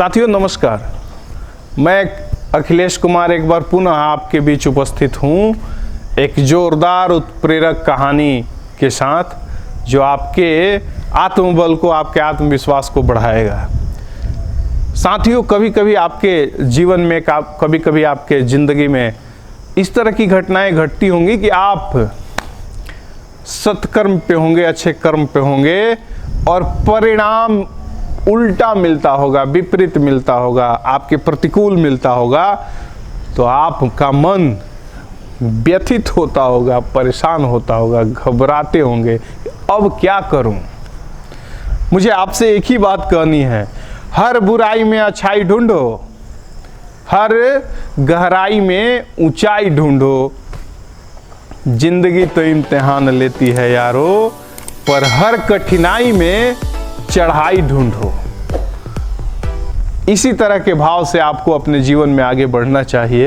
साथियों नमस्कार, मैं अखिलेश कुमार एक बार पुनः आपके बीच उपस्थित हूँ एक जोरदार उत्प्रेरक कहानी के साथ जो आपके आत्मबल को, आपके आत्मविश्वास को बढ़ाएगा। साथियों, कभी कभी आपके जीवन में, कभी कभी आपके ज़िंदगी में इस तरह की घटनाएं घटती होंगी कि आप सत्कर्म पे होंगे, अच्छे कर्म पे होंगे और परिणाम उल्टा मिलता होगा, विपरीत मिलता होगा, आपके प्रतिकूल मिलता होगा, तो आपका मन व्यथित होता होगा, परेशान होता होगा, घबराते होंगे, अब क्या करूं। मुझे आपसे एक ही बात कहनी है, हर बुराई में अच्छाई ढूंढो, हर गहराई में ऊंचाई ढूंढो। जिंदगी तो इम्तिहान लेती है यारो, पर हर कठिनाई में चढ़ाई ढूंढो। इसी तरह के भाव से आपको अपने जीवन में आगे बढ़ना चाहिए।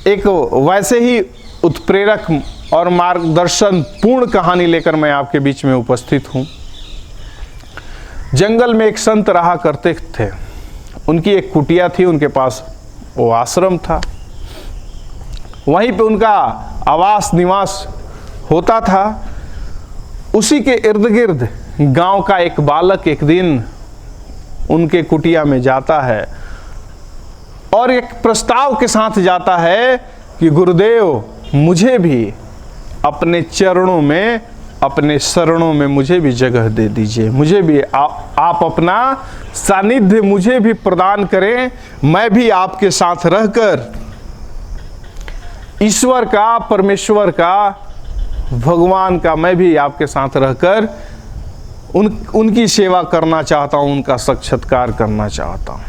एक वैसे ही उत्प्रेरक और मार्गदर्शन पूर्ण कहानी लेकर मैं आपके बीच में उपस्थित हूं। जंगल में एक संत रहा करते थे। उनकी एक कुटिया थी, उनके पास वो आश्रम था, वहीं पे उनका आवास निवास होता था। उसी के इर्द गिर्द गांव का एक बालक एक दिन उनके कुटिया में जाता है और एक प्रस्ताव के साथ जाता है कि गुरुदेव, मुझे भी अपने चरणों में, अपने शरणों में मुझे भी जगह दे दीजिए, मुझे भी आप अपना सानिध्य मुझे भी प्रदान करें। मैं भी आपके साथ रहकर ईश्वर का, परमेश्वर का, भगवान का, मैं भी आपके साथ रहकर उनकी सेवा करना चाहता हूं, उनका साक्षात्कार करना चाहता हूं।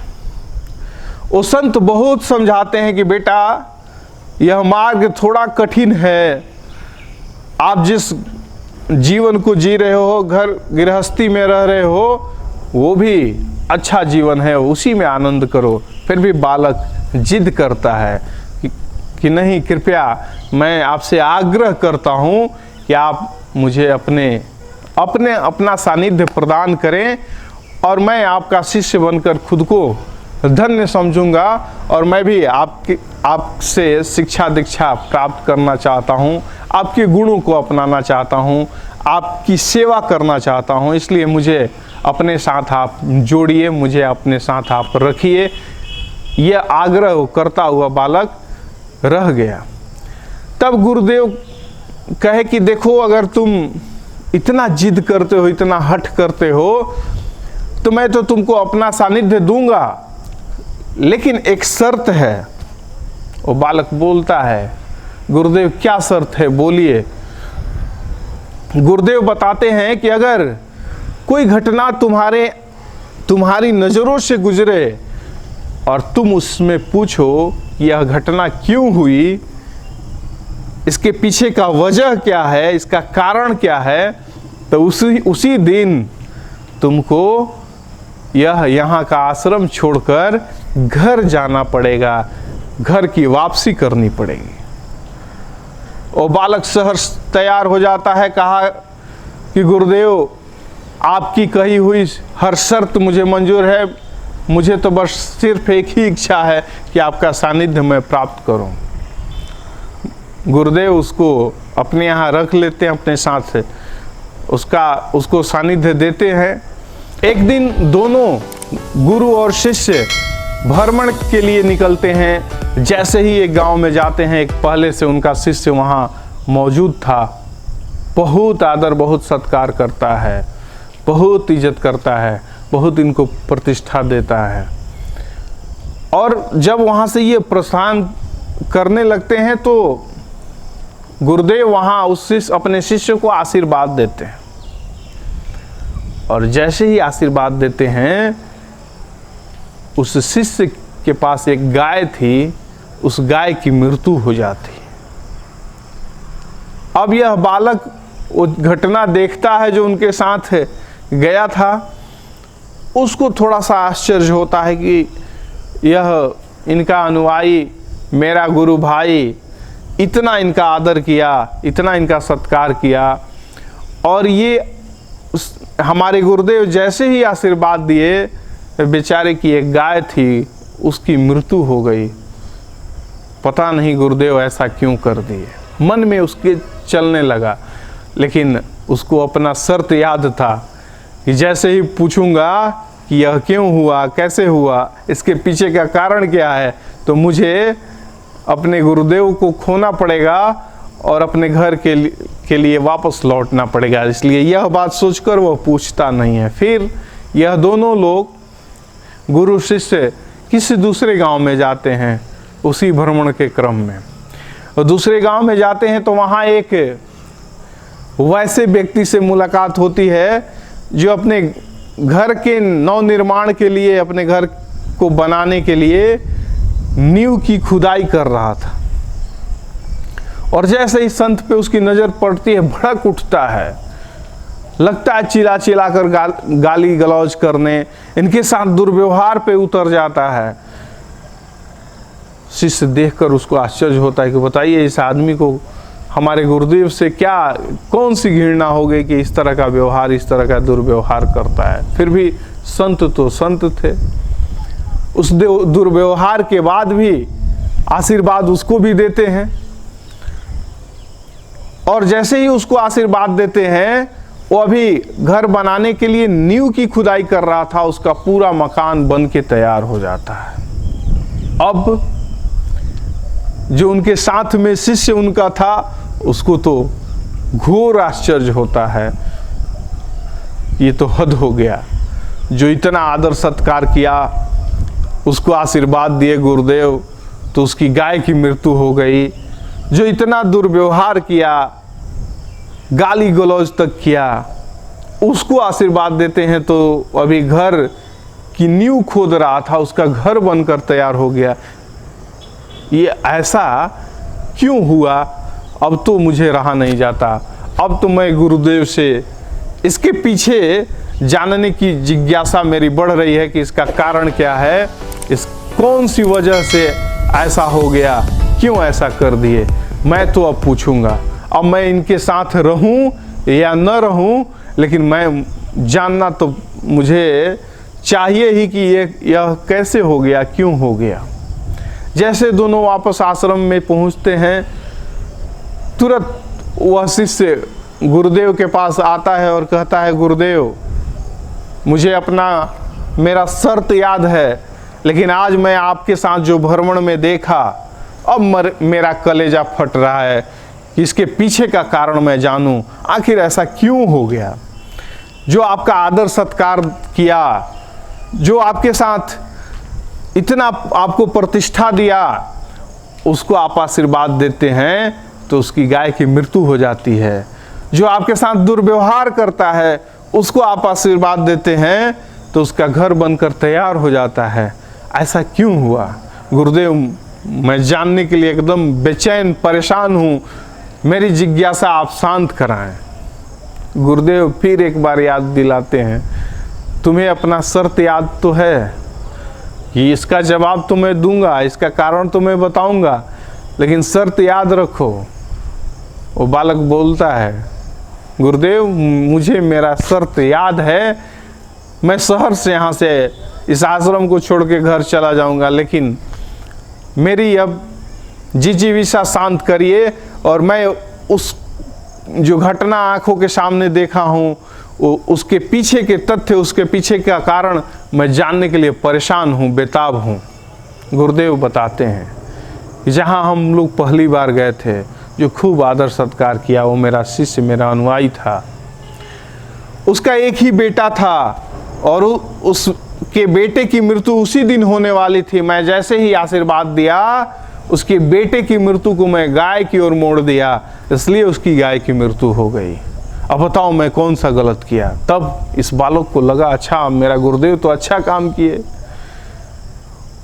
वो संत बहुत समझाते हैं कि बेटा, यह मार्ग थोड़ा कठिन है। आप जिस जीवन को जी रहे हो, घर गृहस्थी में रह रहे हो, वो भी अच्छा जीवन है, उसी में आनंद करो। फिर भी बालक जिद करता है कि नहीं, कृपया मैं आपसे आग्रह करता हूं कि आप मुझे अपना सानिध्य प्रदान करें और मैं आपका शिष्य बनकर खुद को धन्य समझूंगा और मैं भी आपसे शिक्षा दीक्षा प्राप्त करना चाहता हूं, आपके गुणों को अपनाना चाहता हूं, आपकी सेवा करना चाहता हूं। इसलिए मुझे अपने साथ आप जोड़िए, मुझे अपने साथ आप रखिए। यह आग्रह करता हुआ बालक रह गया। तब गुरुदेव कहे कि देखो, अगर तुम इतना जिद करते हो, इतना हठ करते हो, तो मैं तो तुमको अपना सानिध्य दूंगा, लेकिन एक शर्त है। वो बालक बोलता है, गुरुदेव क्या शर्त है, बोलिए। गुरुदेव बताते हैं कि अगर कोई घटना तुम्हारी नजरों से गुजरे और तुम उसमें पूछो यह घटना क्यों हुई, इसके पीछे का वजह क्या है, इसका कारण क्या है, तो उसी दिन तुमको यहाँ का आश्रम छोड़कर घर जाना पड़ेगा, घर की वापसी करनी पड़ेगी। और बालक सहर्ष तैयार हो जाता है, कहा कि गुरुदेव, आपकी कही हुई हर शर्त मुझे मंजूर है, मुझे तो बस सिर्फ एक ही इच्छा है कि आपका सानिध्य मैं प्राप्त करूं। गुरुदेव उसको अपने यहाँ रख लेते हैं, अपने साथ उसको सानिध्य देते हैं। एक दिन दोनों गुरु और शिष्य भ्रमण के लिए निकलते हैं। जैसे ही एक गांव में जाते हैं, एक पहले से उनका शिष्य वहाँ मौजूद था। बहुत आदर, बहुत सत्कार करता है, बहुत इज्जत करता है, बहुत इनको प्रतिष्ठा देता है। और जब वहाँ से ये प्रस्थान करने लगते हैं तो गुरुदेव वहाँ अपने शिष्य को आशीर्वाद देते हैं। और जैसे ही आशीर्वाद देते हैं, उस शिष्य के पास एक गाय थी, उस गाय की मृत्यु हो जाती। अब यह बालक वो घटना देखता है जो उनके साथ गया था। उसको थोड़ा सा आश्चर्य होता है कि यह इनका अनुयायी, मेरा गुरु भाई, इतना इनका आदर किया, इतना इनका सत्कार किया, और ये हमारे गुरुदेव जैसे ही आशीर्वाद दिए बेचारे की एक गाय थी, उसकी मृत्यु हो गई। पता नहीं गुरुदेव ऐसा क्यों कर दिए। मन में उसके चलने लगा, लेकिन उसको अपना शर्त याद था कि जैसे ही पूछूंगा कि यह क्यों हुआ, कैसे हुआ, इसके पीछे का कारण क्या है, तो मुझे अपने गुरुदेव को खोना पड़ेगा और अपने घर के लिए वापस लौटना पड़ेगा। इसलिए यह बात सोचकर वह पूछता नहीं है। फिर यह दोनों लोग गुरु शिष्य किसी दूसरे गांव में जाते हैं उसी भ्रमण के क्रम में। और दूसरे गांव में जाते हैं तो वहाँ एक वैसे व्यक्ति से मुलाकात होती है जो अपने घर के नवनिर्माण के लिए, अपने घर को बनाने के लिए नींव की खुदाई कर रहा था। और जैसे ही संत पे उसकी नज़र पड़ती है, भड़क उठता है, लगता है चिल्ला चिल्ला कर गाली गलौज करने, इनके साथ दुर्व्यवहार पे उतर जाता है। शिष्य देखकर उसको आश्चर्य होता है कि बताइए इस आदमी को हमारे गुरुदेव से क्या, कौन सी घृणा हो गई कि इस तरह का व्यवहार, इस तरह का दुर्व्यवहार करता है। फिर भी संत तो संत थे, उस दुर्व्यवहार के बाद भी आशीर्वाद उसको भी देते हैं। और जैसे ही उसको आशीर्वाद देते हैं, वो अभी घर बनाने के लिए नींव की खुदाई कर रहा था, उसका पूरा मकान बन के तैयार हो जाता है। अब जो उनके साथ में शिष्य उनका था, उसको तो घोर आश्चर्य होता है, ये तो हद हो गया। जो इतना आदर सत्कार किया, उसको आशीर्वाद दिए गुरुदेव, तो उसकी गाय की मृत्यु हो गई। जो इतना दुर्व्यवहार किया, गाली गलौज तक किया, उसको आशीर्वाद देते हैं तो अभी घर की नींव खोद रहा था, उसका घर बनकर तैयार हो गया। ये ऐसा क्यों हुआ? अब तो मुझे रहा नहीं जाता। अब तो मैं गुरुदेव से इसके पीछे जानने की जिज्ञासा मेरी बढ़ रही है कि इसका कारण क्या है, इस कौन सी वजह से ऐसा हो गया, क्यों ऐसा कर दिए। मैं तो अब पूछूंगा। अब मैं इनके साथ रहूं या न रहूं, लेकिन मैं जानना तो मुझे चाहिए ही कि यह कैसे हो गया, क्यों हो गया। जैसे दोनों वापस आश्रम में पहुंचते हैं, तुरंत वह शिष्य गुरुदेव के पास आता है और कहता है, गुरुदेव मुझे मेरा शर्त याद है, लेकिन आज मैं आपके साथ जो भ्रमण में देखा, अब मेरा कलेजा फट रहा है कि इसके पीछे का कारण मैं जानूं, आखिर ऐसा क्यों हो गया। जो आपका आदर सत्कार किया, जो आपके साथ इतना आपको प्रतिष्ठा दिया, उसको आप आशीर्वाद देते हैं तो उसकी गाय की मृत्यु हो जाती है। जो आपके साथ दुर्व्यवहार करता है, उसको आप आशीर्वाद देते हैं तो उसका घर बनकर तैयार हो जाता है। ऐसा क्यों हुआ गुरुदेव? मैं जानने के लिए एकदम बेचैन, परेशान हूँ, मेरी जिज्ञासा आप शांत कराएं। गुरुदेव फिर एक बार याद दिलाते हैं, तुम्हें अपना शर्त याद तो है कि इसका जवाब तो मैं दूंगा, इसका कारण तो मैं बताऊंगा, लेकिन शर्त याद रखो। वो बालक बोलता है, गुरुदेव मुझे मेरा शर्त याद है, मैं शहर से यहाँ से इस आश्रम को छोड़ के घर चला जाऊंगा, लेकिन मेरी अब जिजीविषा शांत करिए और मैं उस जो घटना आंखों के सामने देखा हूँ, उसके पीछे के तथ्य, उसके पीछे का कारण मैं जानने के लिए परेशान हूँ, बेताब हूँ। गुरुदेव बताते हैं कि जहाँ हम लोग पहली बार गए थे, जो खूब आदर सत्कार किया, वो मेरा शिष्य, मेरा अनुयायी था। उसका एक ही बेटा था और उसके बेटे की मृत्यु उसी दिन होने वाली थी। मैं जैसे ही आशीर्वाद दिया, उसके बेटे की मृत्यु को मैं गाय की ओर मोड़ दिया, इसलिए उसकी गाय की मृत्यु हो गई। अब बताओ मैं कौन सा गलत किया। तब इस बालक को लगा, अच्छा मेरा गुरुदेव तो अच्छा काम किए,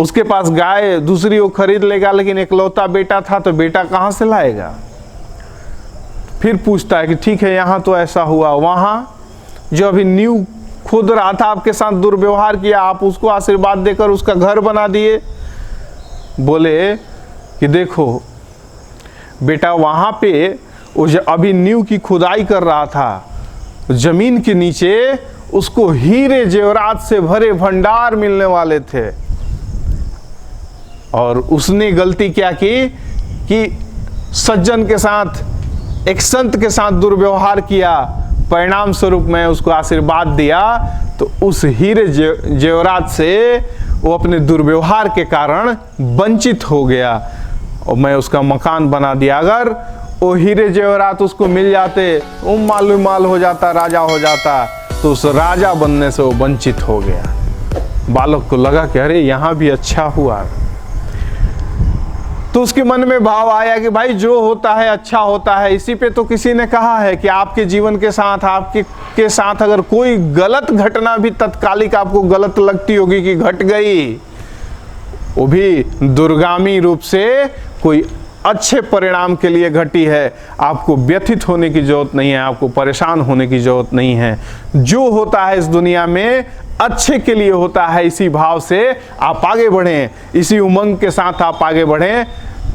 उसके पास गाय दूसरी वो खरीद लेगा, लेकिन एकलौता बेटा था तो बेटा कहाँ से लाएगा। फिर पूछता है कि ठीक है, यहाँ तो ऐसा हुआ, वहाँ जो अभी नींव खुद रहा था, आपके साथ दुर्व्यवहार किया, आप उसको आशीर्वाद देकर उसका घर बना दिए। बोले कि देखो बेटा, वहाँ पे वो अभी नींव की खुदाई कर रहा था, जमीन के नीचे उसको हीरे जेवरात से भरे भंडार मिलने वाले थे। और उसने गलती क्या की कि सज्जन के साथ, एक संत के साथ दुर्व्यवहार किया, परिणाम स्वरूप मैं उसको आशीर्वाद दिया तो उस हीरे जेवरात से वो अपने दुर्व्यवहार के कारण वंचित हो गया और मैं उसका मकान बना दिया। अगर वो हीरे जेवरात उसको मिल जाते, वो माल हो जाता, राजा हो जाता, तो उस राजा बनने से वो वंचित हो गया। बालक को लगा कि अरे यहाँ भी अच्छा हुआ, तो उसके मन में भाव आया कि भाई जो होता है अच्छा होता है। इसी पे तो किसी ने कहा है कि आपके जीवन के साथ, आपके साथ अगर कोई गलत घटना भी तत्कालिक आपको गलत लगती होगी कि घट गई, वो भी दुर्गामी रूप से कोई अच्छे परिणाम के लिए घटी है। आपको व्यथित होने की जरूरत नहीं है, आपको परेशान होने की जरूरत नहीं है। जो होता है इस दुनिया में अच्छे के लिए होता है। इसी भाव से आप आगे बढ़ें, इसी उमंग के साथ आप आगे बढ़ें,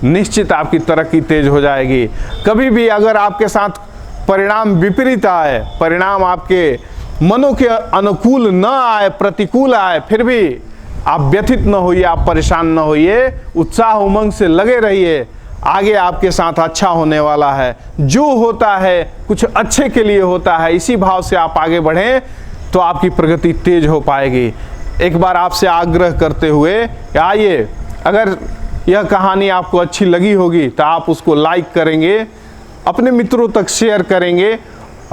निश्चित आपकी तरक्की तेज हो जाएगी। कभी भी अगर आपके साथ परिणाम विपरीत आए, परिणाम आपके मनों के अनुकूल न आए, प्रतिकूल आए, फिर भी आप व्यथित न होइए, आप परेशान न होइए, उत्साह उमंग से लगे रहिए। आगे आपके साथ अच्छा होने वाला है। जो होता है कुछ अच्छे के लिए होता है। इसी भाव से आप आगे बढ़ें तो आपकी प्रगति तेज हो पाएगी। एक बार आपसे आग्रह करते हुए आइए, अगर यह कहानी आपको अच्छी लगी होगी तो आप उसको लाइक करेंगे, अपने मित्रों तक शेयर करेंगे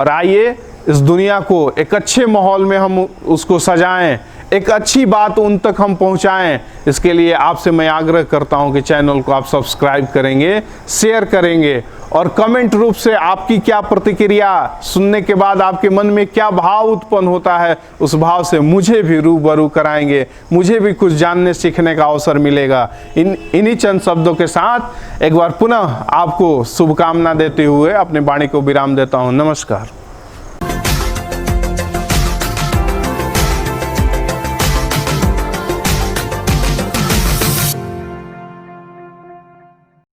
और आइए इस दुनिया को एक अच्छे माहौल में हम उसको सजाएं, एक अच्छी बात उन तक हम पहुंचाएं। इसके लिए आपसे मैं आग्रह करता हूं कि चैनल को आप सब्सक्राइब करेंगे, शेयर करेंगे और कमेंट रूप से आपकी क्या प्रतिक्रिया, सुनने के बाद आपके मन में क्या भाव उत्पन्न होता है, उस भाव से मुझे भी रूबरू कराएंगे, मुझे भी कुछ जानने सीखने का अवसर मिलेगा। इन्हीं चंद शब्दों के साथ एक बार पुनः आपको शुभकामना देते हुए अपने वाणी को विराम देता हूं। नमस्कार।